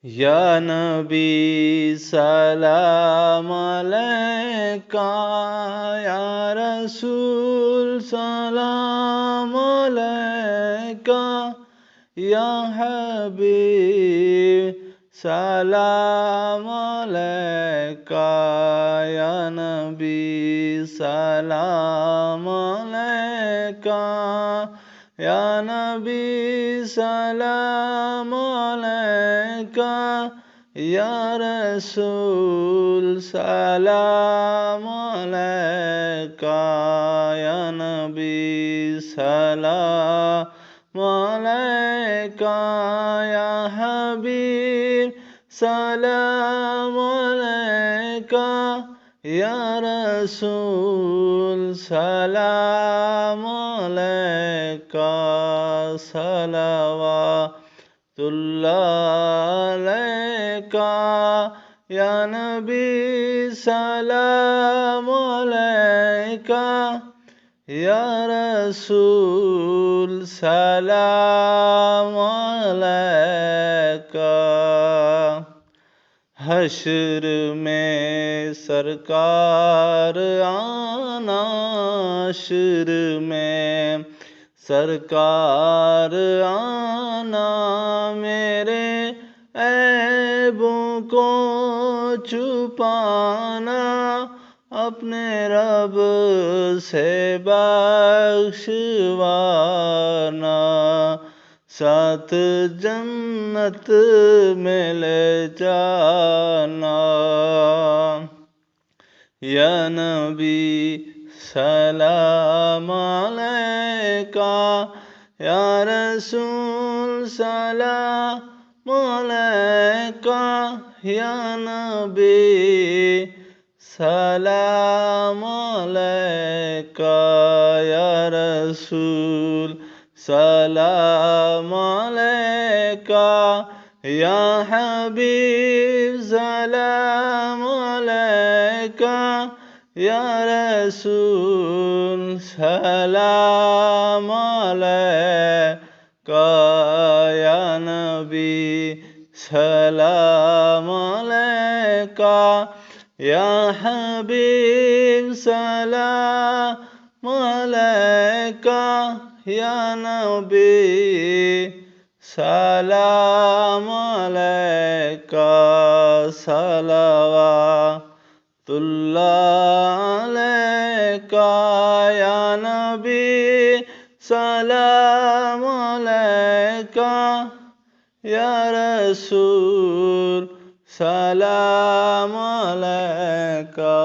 या नबी सलाम अलैका, या रसूल सलाम अलैका, या हबीब सलाम अलैका, या नबी सलाम अलैका, या नबी सलाम अलैका, या रसूल सलाम अलैका, या नबी सलाम अलैका, या हबीब सलाम अलैका, या रसूल सलाम अलैका, सलवातुल्लाह अलैका, या नबी सलाम अलैका, या रसूल सलाम अलैका। हश्र में सरकार आना, हश्र में सरकार आना, मेरे ऐबों को छुपाना, अपने रब से बख्शवाना, साथ जन्नत में ले जाना। या नबी सलाम अलैका, या रसूल सलाम अलैका, या नबी सलाम अलैका, या रसूल सलाम अलैका, या हबीब सलाम अलैका, या रसूल सलाम अलैका, या नबी सलाम अलैका, या हबीब सलाम अलैका, या नबी सलाम अलैका, सलवातुल्लाह अलैका, या नबी सलाम अलैका, या रसूल सलाम अलैका।